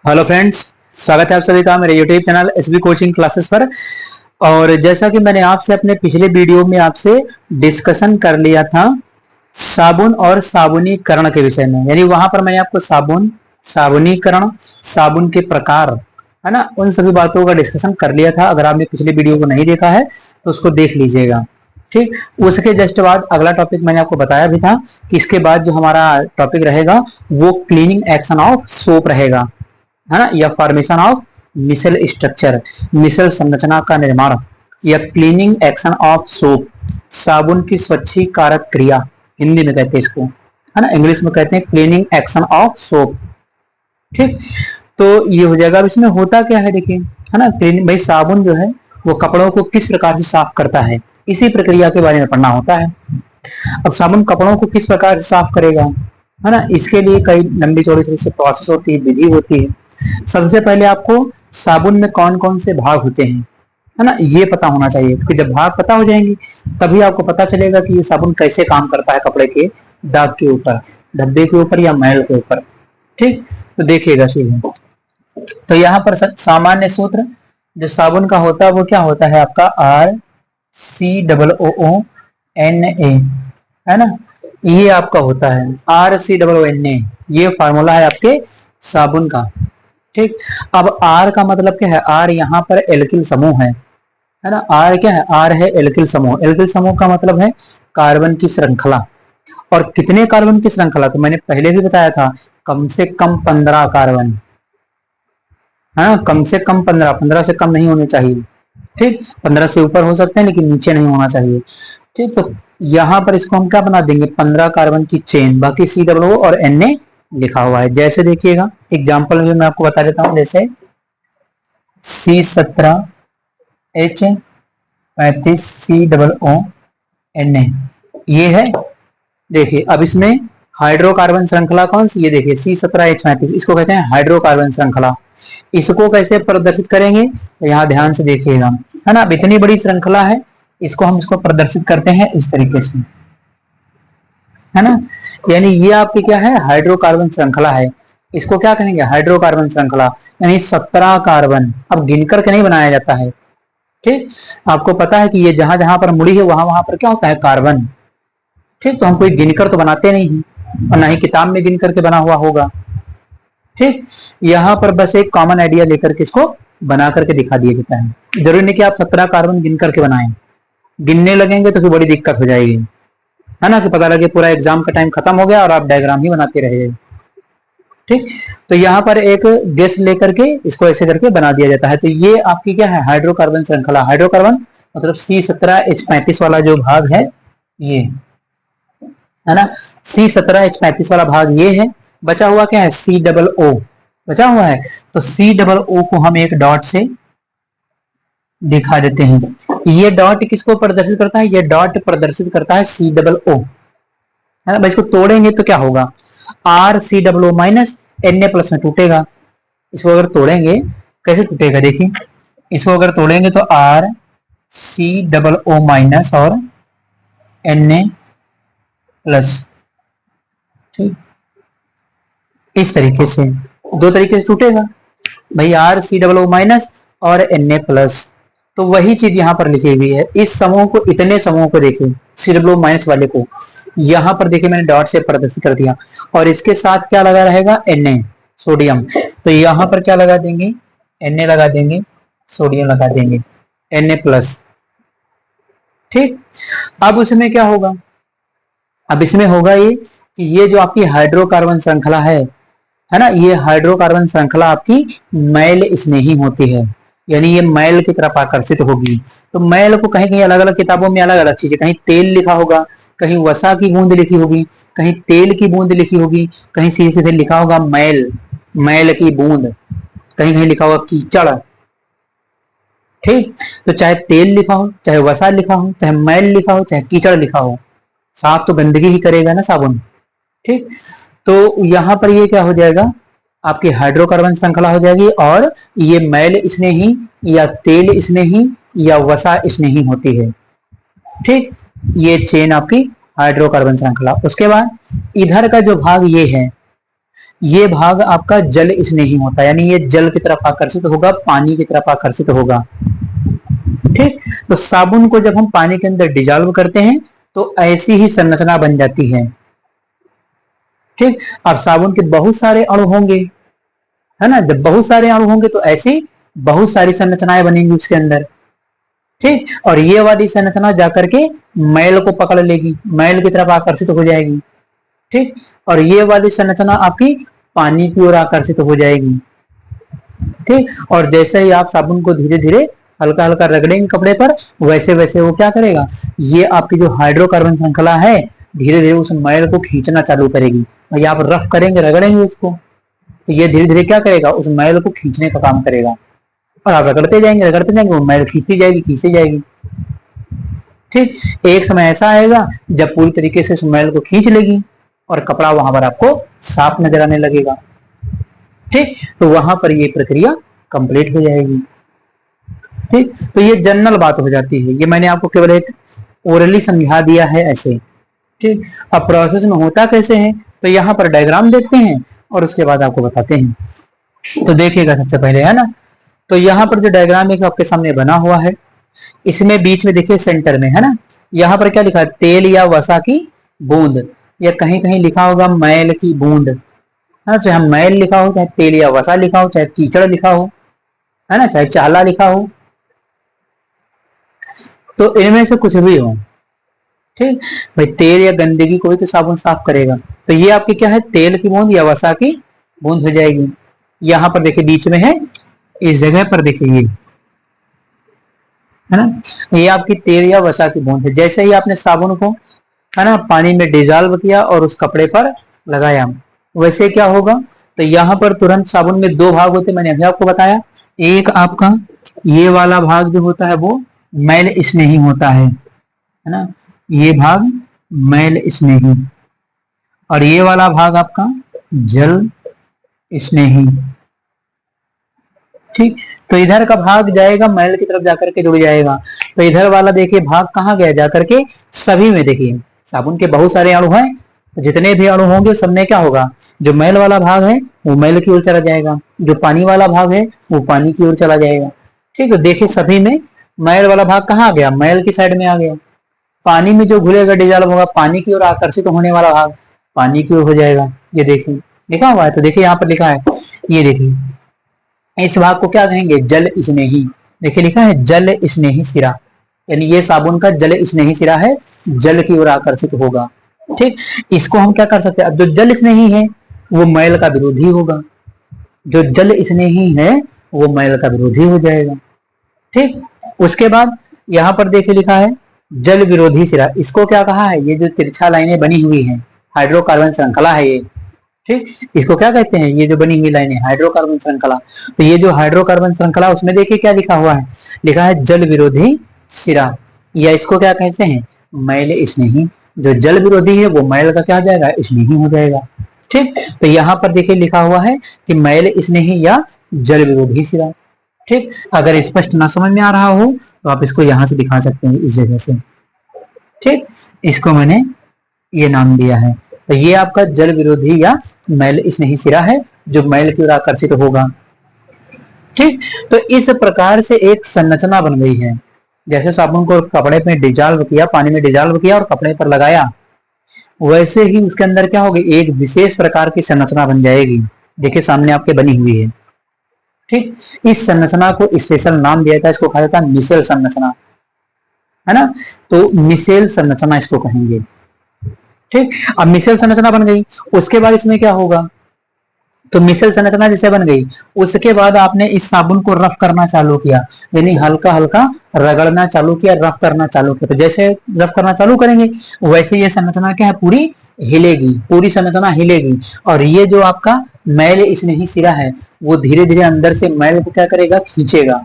Hello friends, स्वागत है आप सभी का मेरे YouTube channel SB coaching classes पर। और जैसा कि मैंने आपसे अपने पिछले वीडियो में आपसे डिस्कशन कर लिया था साबुन और साबुनीकरण के विषय में, यानी वहां पर मैंने आपको साबुन, साबुनीकरण, साबुन के प्रकार, है ना, उन सभी बातों का डिस्कशन कर लिया था। अगर आपने पिछले वीडियो को नहीं देखा है तो उसको देख लीजिएगा। ठीक, उसके जस्ट बाद अगला टॉपिक मैंने आपको बताया भी था कि इसके बाद जो हमारा टॉपिक रहेगा वो क्लीनिंग एक्शन ऑफ सोप रहेगा, है ना, या फॉर्मेशन ऑफ मिसल स्ट्रक्चर, मिसल संरचना का निर्माण, या क्लीनिंग एक्शन ऑफ सोप, साबुन की स्वच्छीकारक क्रिया, हिंदी में कहते हैं इसको, है ना, इंग्लिश में कहते हैं क्लीनिंग एक्शन ऑफ सोप। ठीक, तो ये हो जाएगा। अब इसमें होता क्या है देखिए, है ना, क्लीनिंग, भाई साबुन जो है वो कपड़ों को किस प्रकार से साफ करता है, इसी प्रक्रिया के बारे में पढ़ना होता है। अब साबुन कपड़ों को किस प्रकार से साफ करेगा, है ना, इसके लिए कई लंबी चौड़ी तरह से प्रोसेस होती है, विधि होती है। सबसे पहले आपको साबुन में कौन कौन से भाग होते हैं, है ना, ये पता होना चाहिए, क्योंकि जब भाग पता हो जाएंगे तभी आपको पता चलेगा कि ये साबुन कैसे काम करता है कपड़े के दाग के ऊपर, धब्बे के ऊपर या मैल के ऊपर। ठीक, तो देखिएगा सीधे। तो यहाँ पर सामान्य सूत्र जो साबुन का होता है वो क्या होता है आपका, RCOONA, है ना, ये आपका होता है RCOONA, ये फार्मूला है आपके साबुन का। ठीक, अब आर का मतलब क्या है, आर यहाँ पर एल्किल समूह है ना, आर क्या है, आर है एल्किल समूह। एल्किल समूह का मतलब है कार्बन की श्रृंखला। और कितने कार्बन की श्रृंखला, तो मैंने पहले भी बताया था, कम से कम 15 कार्बन, है ना, कम से कम 15, 15 से कम नहीं होने चाहिए। ठीक, 15 से ऊपर हो सकते हैं लेकिन नीचे नहीं होना चाहिए। ठीक, तो यहाँ पर इसको हम क्या बना देंगे, 15 कार्बन की चेन, बाकी COO और Na लिखा हुआ है। जैसे देखिएगा एग्जाम्पल में मैं आपको बता देता हूं, जैसे C17H35COONA ये है। देखिए अब इसमें हाइड्रोकार्बन श्रृंखला कौन सी, ये देखिए C17H35, इसको कहते हैं हाइड्रोकार्बन श्रृंखला। इसको कैसे प्रदर्शित करेंगे, तो यहाँ ध्यान से देखिएगा, है ना, अब इतनी बड़ी श्रृंखला है, इसको प्रदर्शित करते हैं इस तरीके से, है ना, यानी ये आपकी क्या है, हाइड्रोकार्बन श्रृंखला है। इसको क्या कहेंगे, हाइड्रोकार्बन श्रृंखला, यानी 17 कार्बन। अब गिनकर के नहीं बनाया जाता है। ठीक, आपको पता है कि ये जहां जहां पर मुड़ी है वहां वहां पर क्या होता है, कार्बन। ठीक, तो हम कोई गिनकर तो बनाते नहीं है, और ना ही किताब में गिन करके बना हुआ होगा। ठीक, यहाँ पर बस एक कॉमन आइडिया लेकर के इसको बना करके दिखा दिया जाता है। जरूरी नहीं कि आप 17 कार्बन गिन करके बनाएं, गिनने लगेंगे तो फिर बड़ी दिक्कत हो जाएगी, है ना, कि पता लगे पूरा एग्जाम का टाइम खत्म हो गया और आप डायग्राम ही बनाते रह गए। ठीक, तो यहाँ पर एक गैस लेकर के इसको ऐसे करके बना दिया जाता है। तो ये आपकी क्या है, हाइड्रोकार्बन श्रृंखला। हाइड्रोकार्बन मतलब C17H35 वाला जो भाग है ये, है ना, C17H35 वाला भाग ये है। बचा हुआ क्या है, COO बचा हुआ है। तो COO को हम एक डॉट से दिखा देते हैं। ये डॉट किसको प्रदर्शित करता है, ये डॉट प्रदर्शित करता है COO, है ना। भाई इसको तोड़ेंगे तो क्या होगा, RCOO माइनस Na प्लस में टूटेगा। इसको अगर तोड़ेंगे कैसे टूटेगा, देखिए इसको अगर तोड़ेंगे तो RCOO माइनस और Na प्लस, ठीक, इस तरीके से, दो तरीके से टूटेगा भाई, RCOO माइनस और Na प्लस। तो वही चीज यहाँ पर लिखी हुई है। इस समूह को, इतने समूह को देखिए, COO माइनस वाले को यहाँ पर देखिए मैंने डॉट से प्रदर्शित कर दिया, और इसके साथ क्या लगा रहेगा, Na सोडियम। तो यहाँ पर क्या लगा देंगे, Na लगा देंगे, सोडियम लगा देंगे, Na प्लस। ठीक, अब उसमें क्या होगा, अब इसमें होगा ये कि ये जो आपकी हाइड्रोकार्बन श्रृंखला है ना, ये हाइड्रोकार्बन श्रृंखला आपकी मैल स्नेही होती है, यानी ये मैल की तरफ आकर्षित होगी। तो मैल को कहीं कहीं अलग अलग किताबों में अलग अलग चीजें, कहीं तेल लिखा होगा, कहीं वसा की बूंद लिखी होगी, कहीं तेल की बूंद लिखी होगी, कहीं सीधे सीधे लिखा होगा मैल, मैल की बूंद, कहीं कहीं लिखा होगा कीचड़। ठीक, तो चाहे तेल लिखा हो, चाहे वसा लिखा हो, चाहे मैल लिखा हो, चाहे कीचड़ लिखा हो, साफ तो गंदगी ही करेगा ना साबुन। ठीक, तो यहाँ पर ये क्या हो जाएगा, आपकी हाइड्रोकार्बन श्रृंखला हो जाएगी, और ये मैल स्नेही या तेल स्नेही या वसा स्नेही होती है। ठीक, ये चेन आपकी हाइड्रोकार्बन श्रृंखला। उसके बाद इधर का जो भाग ये है, ये भाग आपका जल स्नेही होता है, यानी ये जल की तरफ आकर्षित होगा, पानी की तरफ आकर्षित होगा। ठीक, तो साबुन को जब हम पानी के अंदर डिजॉल्व करते हैं तो ऐसी ही संरचना बन जाती है। ठीक, अब साबुन के बहुत सारे अणु होंगे, है ना, जब बहुत सारे अणु होंगे तो ऐसी बहुत सारी संरचनाएं बनेंगी उसके अंदर। ठीक, और ये वाली संरचना जाकर के मैल को पकड़ लेगी, मैल की तरफ आकर्षित हो जाएगी। ठीक, और ये वाली संरचना आपकी पानी की ओर आकर्षित हो जाएगी। ठीक, और जैसे ही आप साबुन को धीरे धीरे हल्का हल्का रगड़ेंगे कपड़े पर, वैसे वैसे वो क्या करेगा, ये आपकी जो हाइड्रोकार्बन श्रृंखला है धीरे धीरे उस मैल को खींचना चालू करेगी। और ये आप रफ करेंगे, रगड़ेंगे उसको, तो ये धीरे धीरे क्या करेगा, उस मैल को खींचने का काम करेगा। और आप रगड़ते जाएंगे, वो मैल खींचती जाएगी, खींचती जाएगी। ठीक, एक समय ऐसा आएगा जब पूरी तरीके से उस मैल को खींच लेगी और कपड़ा वहां पर आपको साफ नजर आने लगेगा। ठीक, तो वहां पर ये प्रक्रिया कंप्लीट हो जाएगी। ठीक, तो ये जनरल बात हो जाती है, ये मैंने आपको केवल एक ओरली समझा दिया है ऐसे। ठीक, अब प्रोसेस में होता कैसे है, तो यहाँ पर डायग्राम देखते हैं और उसके बाद आपको बताते हैं। तो देखिएगा सबसे पहले, है ना, तो यहाँ पर जो डायग्राम एक आपके सामने बना हुआ है, इसमें बीच में देखिए सेंटर में, है ना, यहाँ पर क्या लिखा है, तेल या वसा की बूंद, या कहीं कहीं लिखा होगा मैल की बूंद, है, चाहे मैल लिखा हो, चाहे तेल या वसा लिखा हो, चाहे कीचड़ लिखा हो, है ना, चाहे चाला लिखा हो, तो इनमें से कुछ भी हो। ठीक, भाई तेल या गंदगी को ही तो साबुन साफ करेगा, तो ये आपकी क्या है, तेल की बूंद या वसा की बूंद हो जाएगी। यहाँ पर देखिए बीच में है, इस जगह पर देखिए ये, है ना, ये आपकी तेल या वसा की बूंद है। जैसे ही आपने साबुन को, है ना, पानी में डिजॉल्व किया और उस कपड़े पर लगाया, वैसे क्या होगा, तो यहाँ पर तुरंत साबुन में दो भाग होते, मैंने अभी आपको बताया। एक आपका ये वाला भाग जो होता है वो मैल स्नेही होता है ना, ये भाग मैल स्नेही, और ये वाला भाग आपका जल स्नेही। ठीक, तो इधर का भाग जाएगा मैल की तरफ जाकर के जुड़ जाएगा, तो इधर वाला देखिए भाग कहाँ गया, जाकर के सभी में, देखिए साबुन के बहुत सारे अणु हैं, तो जितने भी अणु होंगे सब में क्या होगा, जो मैल वाला भाग है वो मैल की ओर चला जाएगा, जो पानी वाला भाग है वो पानी की ओर चला जाएगा। ठीक है, देखिए सभी में मैल वाला भाग कहाँ गया, मैल की साइड में आ गया। पानी में जो घुलेगा डिजॉल्व होगा, पानी की ओर आकर्षित होने वाला भाग पानी की ओर हो जाएगा। ये देखिए लिखा हुआ है, तो देखिए यहाँ पर लिखा है, ये देखिए इस भाग को क्या कहेंगे, जल स्नेही। देखिए लिखा है जल स्नेही सिरा, यानी ये साबुन का जल स्नेही सिरा है, जल की ओर आकर्षित होगा। ठीक, इसको हम क्या कर सकते हैं, अब जो जल स्नेही है वो मैल का विरोधी होगा, जो जल स्नेही है वो मैल का विरोधी हो जाएगा। ठीक, उसके बाद यहाँ पर देखिए लिखा है जल विरोधी सिरा, इसको क्या कहा है, ये जो तिरछा लाइनें बनी हुई हैं, हाइड्रोकार्बन श्रृंखला है ये। ठीक, इसको क्या कहते हैं, ये जो बनी हुई लाइनें हाइड्रोकार्बन श्रृंखला। तो ये जो हाइड्रोकार्बन श्रृंखला, उसमें देखिए क्या लिखा हुआ है, लिखा है जल विरोधी सिरा, या इसको क्या कहते हैं, मैल स्नेही। जो जल विरोधी है वो मैल का क्या हो जाएगा, स्नेही हो जाएगा। ठीक, तो यहाँ पर देखिए लिखा हुआ है कि मैल स्नेही या जल विरोधी सिरा। ठीक, अगर स्पष्ट ना समझ में आ रहा हो तो आप इसको यहां से दिखा सकते हैं, इस जगह से। ठीक, इसको मैंने ये नाम दिया है, तो ये आपका जल विरोधी या मैल स्नेही सिरा है जो मैल की ओर आकर्षित होगा। ठीक, तो इस प्रकार से एक संरचना बन गई है, जैसे साबुन को कपड़े में डिजॉल्व किया, पानी में डिजॉल्व किया और कपड़े पर लगाया, वैसे ही उसके अंदर क्या होगी, एक विशेष प्रकार की संरचना बन जाएगी। देखिए सामने आपके बनी हुई है। ठीक, इस संरचना को स्पेशल नाम दिया था, इसको कहा जाता है मिशेल संरचना, है ना, तो मिशेल संरचना इसको कहेंगे। ठीक, अब मिशेल संरचना बन गई, उसके बाद इसमें क्या होगा, तो मिशेल संरचना जैसे बन गई, उसके बाद आपने इस साबुन को रफ करना चालू किया, यानी हल्का हल्का रगड़ना चालू किया, रफ करना चालू किया। तो जैसे रफ करना चालू करेंगे वैसे ये संरचना क्या है, पूरी हिलेगी, पूरी संरचना हिलेगी, और ये जो आपका मैल स्नेही सिरा है वो धीरे धीरे अंदर से मैल को क्या करेगा, खींचेगा।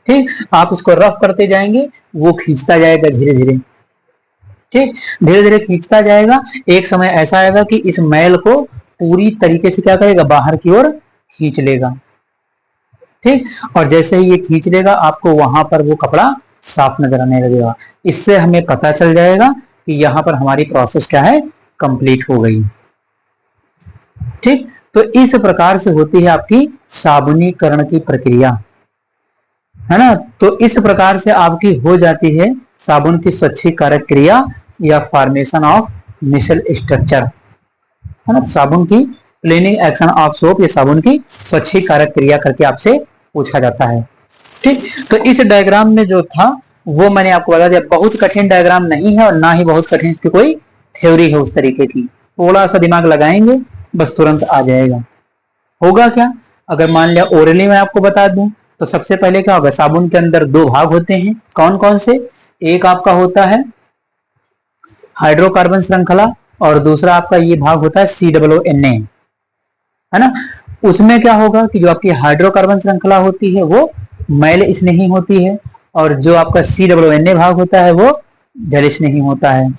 ठीक, आप उसको रफ करते जाएंगे, वो खींचता जाएगा धीरे धीरे। ठीक, धीरे धीरे खींचता जाएगा, एक समय ऐसा आएगा कि इस मैल को पूरी तरीके से क्या करेगा, बाहर की ओर खींच लेगा। ठीक, और जैसे ही ये खींच लेगा आपको वहां पर वो कपड़ा साफ नजर आने लगेगा। इससे हमें पता चल जाएगा कि यहाँ पर हमारी प्रोसेस क्या है, कंप्लीट हो गई। ठीक, तो इस प्रकार से होती है आपकी साबुनीकरण की प्रक्रिया, है ना। तो इस प्रकार से आपकी हो जाती है साबुन की स्वच्छीकारक क्रिया या फॉर्मेशन ऑफ मिसल स्ट्रक्चर, है ना। साबुन की क्लीनिंग एक्शन ऑफ सोप, ये साबुन की स्वच्छीकारक क्रिया करके आपसे पूछा जाता है। ठीक, तो इस डायग्राम में जो था वो मैंने आपको बता दिया, बहुत कठिन डायग्राम नहीं है और ना ही बहुत कठिन इसकी कोई थ्योरी है उस तरीके की, थोड़ा सा दिमाग लगाएंगे बस तुरंत आ जाएगा। होगा क्या, अगर मान लिया ओरली मैं आपको बता दूं तो सबसे पहले क्या होगा, साबुन के अंदर दो भाग होते हैं, कौन कौन से, एक आपका होता है हाइड्रोकार्बन श्रृंखला और दूसरा आपका ये भाग होता है COONA, है ना। उसमें क्या होगा कि जो आपकी हाइड्रोकार्बन श्रृंखला होती है वो मैल स्नेही होती है और जो आपका COONA भाग होता है वो जल स्नेही होता है।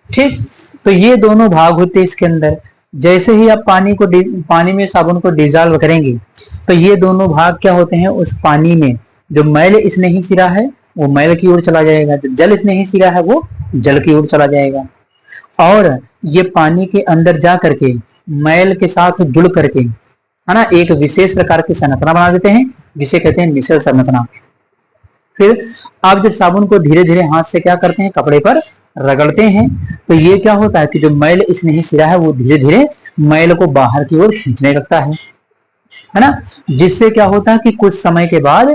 ठीक, तो ये दोनों भाग होते हैं इसके अंदर। जैसे ही आप पानी में साबुन को डिजॉल्व करेंगे तो ये दोनों भाग क्या होते हैं, उस पानी में जो मैल स्नेही सिरा है वो मैल की ओर चला जाएगा, जो जल स्नेही सिरा है वो जल की ओर चला जाएगा, और ये पानी के अंदर जा करके मैल के साथ जुड़ करके, है ना, एक विशेष प्रकार की संरचना बना देते हैं जिसे कहते हैं मिश्र संरचना। फिर आप जब साबुन को धीरे धीरे हाथ से क्या करते हैं, कपड़े पर रगड़ते हैं, तो ये क्या होता है कि जो मैल स्नेही सिरा है वो धीरे धीरे मैल को बाहर की ओर खींचने लगता है ना। जिससे क्या होता है कि कुछ समय के बाद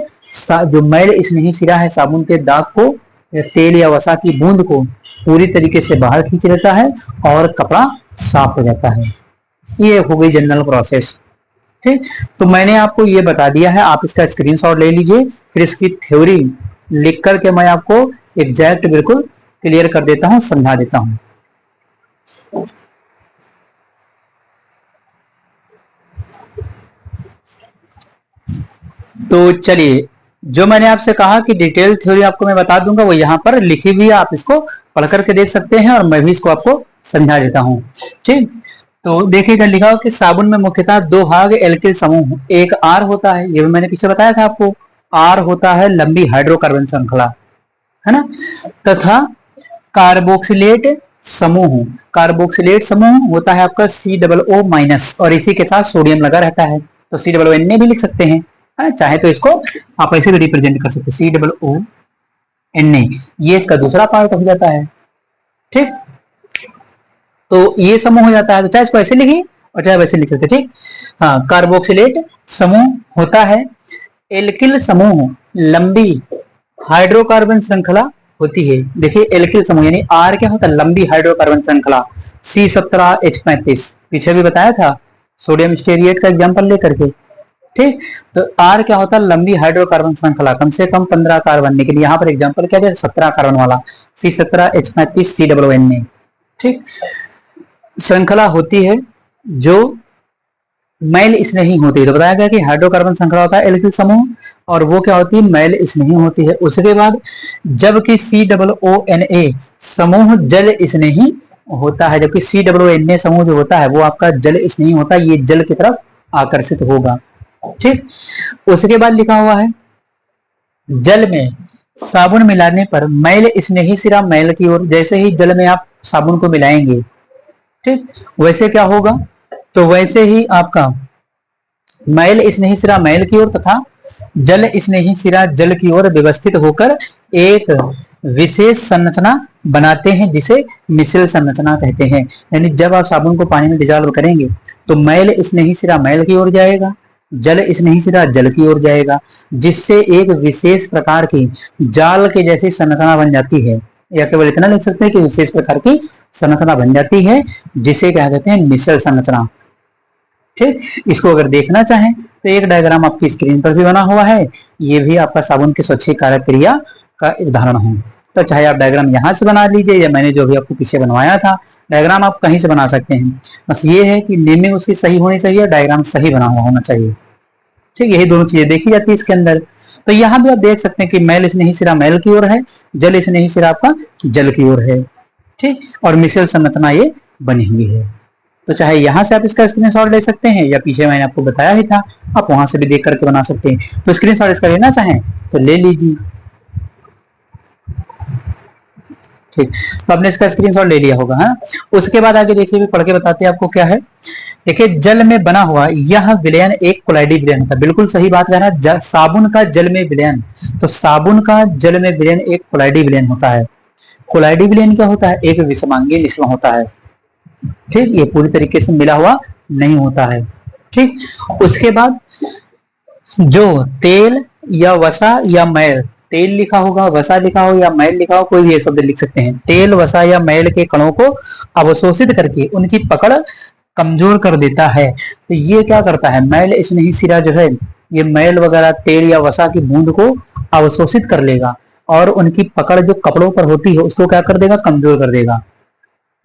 जो मैल स्नेही सिरा है साबुन के दाग को या तेल या वसा की बूंद को पूरी तरीके से बाहर खींच लेता है और कपड़ा साफ हो जाता है। ये हो गई जनरल प्रोसेस। ठीक, तो मैंने आपको ये बता दिया है, आप इसका स्क्रीनशॉट ले लीजिए, फिर इसकी थ्योरी लिख करके मैं आपको एग्जैक्ट बिल्कुल क्लियर कर देता हूं, समझा देता हूं। तो चलिए, जो मैंने आपसे कहा कि डिटेल थ्योरी आपको मैं बता दूंगा वो यहाँ पर लिखी हुई है, आप इसको पढ़ करके देख सकते हैं और मैं भी इसको आपको समझा देता हूँ। ठीक, तो देखिएगा लिखा हो कि साबुन में मुख्यतः दो भाग एल्किल समूह, एक आर होता है, ये भी मैंने पीछे बताया था आपको, आर होता है लंबी हाइड्रोकार्बन श्रृंखला, है ना, तथा कार्बोक्सिलेट समूह, कार्बोक्सिलेट समूह होता है आपका COO- और इसी के साथ सोडियम लगा रहता है, तो COONA भी लिख सकते हैं, चाहे तो इसको आप ऐसे भी रिप्रेजेंट कर सकते हैं COONA, ये इसका दूसरा पार्ट हो जाता है। ठीक, तो ये समूह हो जाता है, तो चाहे इसको ऐसे लिखिए और चाहे वैसे लिख सकते। ठीक, हाँ, कार्बोक्सिलेट समूह होता है, एल्किल समूह लंबी हाइड्रोकार्बन श्रृंखला होती है। देखिए एल्किल समूह यानी आर क्या होता है, लंबी हाइड्रोकार्बन श्रृंखला, C17H35 पीछे भी बताया था सोडियम स्टेरिएट का एग्जांपल लेकर के। ठीक, तो आर क्या होता है, लंबी हाइड्रोकार्बन श्रृंखला, कम से कम 15 कार्बन, लेकिन यहाँ पर एग्जांपल क्या है 17 कार्बन वाला C17H35 COONA। ठीक, श्रृंखला होती है जो मैल स्नेही होती है, तो बताया गया कि हाइड्रोकार्बन श्रृंखला होता है एल्किल समूह और वो क्या होती है, मैल स्नेही होती है। उसके बाद जबकि COONA समूह जल स्नेही होता है, जबकि COONA समूह जो होता है वो आपका जल स्नेही होता है, ये जल की तरफ आकर्षित होगा। ठीक, उसके बाद लिखा हुआ है जल में साबुन मिलाने पर मैल स्नेही सिरा मैल की ओर, जैसे ही जल में आप साबुन को मिलाएंगे, ठीक, वैसे क्या होगा, तो वैसे ही आपका मैल स्नेही सिरा मैल की ओर तथा जल स्नेही सिरा जल की ओर व्यवस्थित होकर एक विशेष संरचना बनाते हैं जिसे मिश्र संरचना कहते हैं। यानी जब आप साबुन को पानी में डिजॉल्व करेंगे तो मैल स्नेही सिरा मैल की ओर जाएगा, जल स्नेही सिरा जल की ओर जाएगा, जिससे एक विशेष प्रकार की जाल के जैसी संरचना बन जाती है, या केवल इतना लिख सकते हैं कि विशेष प्रकार की संरचना बन जाती है जिसे क्या कहते हैं, मिश्र संरचना। ठीक, इसको अगर देखना चाहें तो एक डायग्राम आपकी स्क्रीन पर भी बना हुआ है, ये भी आपका साबुन की स्वच्छीकारक क्रिया का उदाहरण है। तो चाहे आप डायग्राम यहाँ से बना लीजिए या मैंने जो भी आपको पीछे बनवाया था डायग्राम आप कहीं से बना सकते हैं, बस ये है कि नेमिंग उसकी सही होनी चाहिए, डायग्राम सही बना हुआ होना चाहिए। ठीक, यही दोनों चीजें देखी जाती है इसके अंदर। तो यहाँ भी आप देख सकते हैं कि मैल स्नेही सिरा मैल की ओर है, जल स्नेही सिरा आपका जल की ओर है। ठीक, और मिश्र संरचना ये बनी हुई है। तो चाहे यहाँ से आप इसका स्क्रीनशॉट ले सकते हैं या पीछे मैंने आपको बताया ही था आप वहां से भी देख करके बना सकते हैं। तो स्क्रीनशॉट इसका लेना चाहें तो ले लीजिए। ठीक, तो आपने इसका स्क्रीनशॉट ले लिया होगा। हाँ, उसके बाद आगे देखिए, पढ़ के बताते हैं आपको क्या है। देखिए, जल में बना हुआ यह विलयन एक कोलाइडी विलयन होता है। बिल्कुल सही बात कह रहा है, साबुन का जल में विलयन, तो साबुन का जल में विलयन एक कोलाइडी विलयन होता है। कोलाइडी विलयन क्या होता है? एक विषमांगी मिश्रण होता है। ठीक, ये पूरी तरीके से मिला हुआ नहीं होता है। ठीक, उसके बाद जो तेल या वसा या मैल, तेल लिखा होगा, वसा लिखा हो या मैल लिखा हो, कोई भी एक शब्द लिख सकते हैं। तेल, वसा या मैल के कणों को अवशोषित करके उनकी पकड़ कमजोर कर देता है। तो ये क्या करता है? मैल स्नेही सिरा जो है, ये मैल वगैरह तेल या वसा की बूंद को अवशोषित कर लेगा और उनकी पकड़ जो कपड़ों पर होती है उसको क्या कर देगा? कमजोर कर देगा।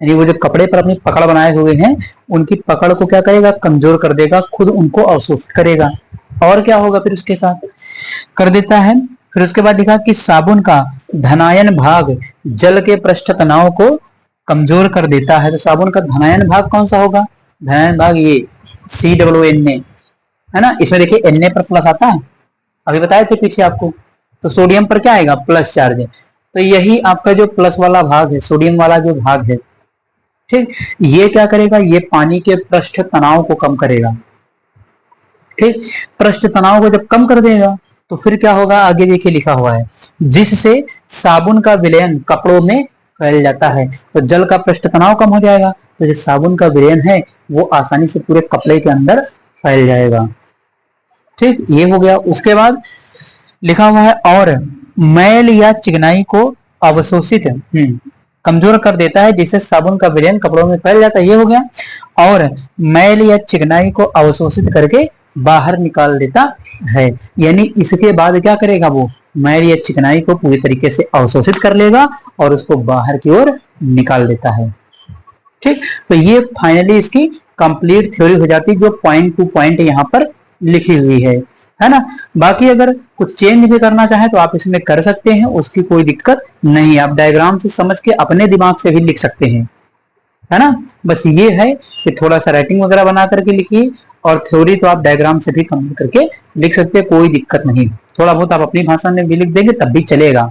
यानी वो जो कपड़े पर अपनी पकड़ बनाए हुए हैं उनकी पकड़ को क्या करेगा? कमजोर कर देगा, खुद उनको अवशोषित करेगा। और क्या होगा फिर उसके साथ? कर देता है। फिर उसके बाद लिखा कि साबुन का धनायन भाग जल के पृष्ठ तनाव को कमजोर कर देता है। तो साबुन का धनायन भाग कौन सा होगा? धनायन भाग ये COONA है ना। इसमें देखिए Na पर प्लस आता है, अभी बताए थे पीछे आपको। तो सोडियम पर क्या आएगा? Plus charge. तो यही आपका जो प्लस वाला भाग है, सोडियम वाला जो भाग है, ठीक, ये क्या करेगा? ये पानी के पृष्ठ तनाव को कम करेगा। ठीक, पृष्ठ तनाव को जब कम कर देगा तो फिर क्या होगा? आगे देखिए लिखा हुआ है, जिससे साबुन का विलयन कपड़ों में फैल जाता है। तो जल का पृष्ठ तनाव कम हो जाएगा, तो जो साबुन का विलयन है वो आसानी से पूरे कपड़े के अंदर फैल जाएगा। ठीक, ये हो गया। उसके बाद लिखा हुआ है, और मैल या चिकनाई को अवशोषित कमजोर कर देता है, जिससे साबुन का विलयन कपड़ों में फैल जाता है। ये हो गया। और मैल या चिकनाई को अवशोषित करके बाहर निकाल देता है। यानी इसके बाद क्या करेगा? वो मैल या चिकनाई को पूरी तरीके से अवशोषित कर लेगा और उसको बाहर की ओर निकाल देता है। ठीक, तो ये फाइनली इसकी कंप्लीट थ्योरी हो जाती है, जो पॉइंट टू पॉइंट यहाँ पर लिखी हुई है ना। बाकी अगर कुछ चेंज भी करना चाहे तो आप इसमें कर सकते हैं, उसकी कोई दिक्कत नहीं। आप डायग्राम से समझ के अपने दिमाग से भी लिख सकते हैं, है ना। बस ये है कि थोड़ा सा राइटिंग वगैरह बना करके लिखिए, और थ्योरी तो आप डायग्राम से भी कम करके लिख सकते हैं, कोई दिक्कत नहीं। थोड़ा बहुत आप अपनी भाषा में भी लिख देंगे तब भी चलेगा।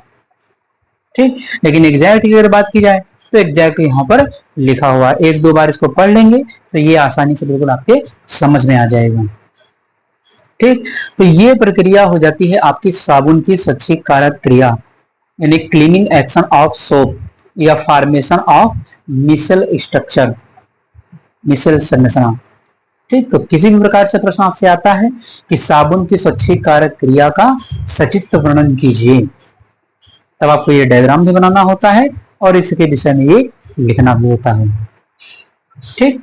ठीक, लेकिन एग्जैक्ट की अगर बात की जाए तो एग्जैक्ट यहाँ पर लिखा हुआ है, एक दो बार इसको पढ़ लेंगे तो ये आसानी से बिल्कुल आपके समझ में आ जाएगा। ठीक, तो ये प्रक्रिया हो जाती है आपकी साबुन की स्वच्छीकारक क्रिया, यानी क्लीनिंग एक्शन ऑफ सोप या फॉर्मेशन ऑफ मिसल स्ट्रक्चर, मिसल संरचना। ठीक, तो किसी भी प्रकार से प्रश्न आपसे आता है कि साबुन की स्वच्छीकारक क्रिया का सचित्र वर्णन कीजिए, तब आपको ये डायग्राम भी बनाना होता है और इसके विषय में ये लिखना भी होता है। ठीक,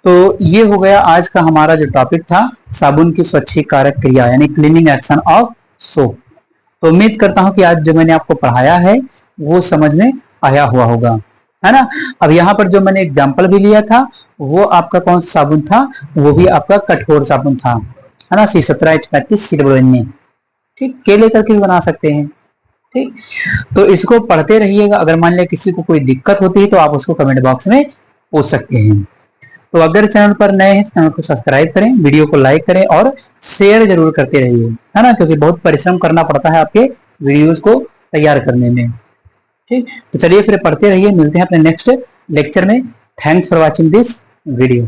तो ये हो गया आज का हमारा जो टॉपिक था, साबुन की स्वच्छीकारक क्रिया यानी क्लीनिंग एक्शन ऑफ सोप। तो उम्मीद करता हूं कि आज जो मैंने आपको पढ़ाया है वो समझ में आया हुआ होगा, है ना। अब यहाँ पर जो मैंने एग्जाम्पल भी लिया था वो आपका कौन सा साबुन था? वो भी आपका कठोर साबुन था, है ना, C17H35 COONA। ठीक, केले करके भी बना सकते हैं। ठीक, तो इसको पढ़ते रहिएगा। अगर मान लिया किसी को कोई दिक्कत होती है तो आप उसको कमेंट बॉक्स में पूछ सकते हैं। तो अगर चैनल पर नए हैं चैनल को सब्सक्राइब करें, वीडियो को लाइक करें और शेयर जरूर करते रहिए, है ना, क्योंकि बहुत परिश्रम करना पड़ता है आपके वीडियोस को तैयार करने में। ठीक, तो चलिए फिर पढ़ते रहिए, मिलते हैं अपने नेक्स्ट लेक्चर में। Thanks for watching this video.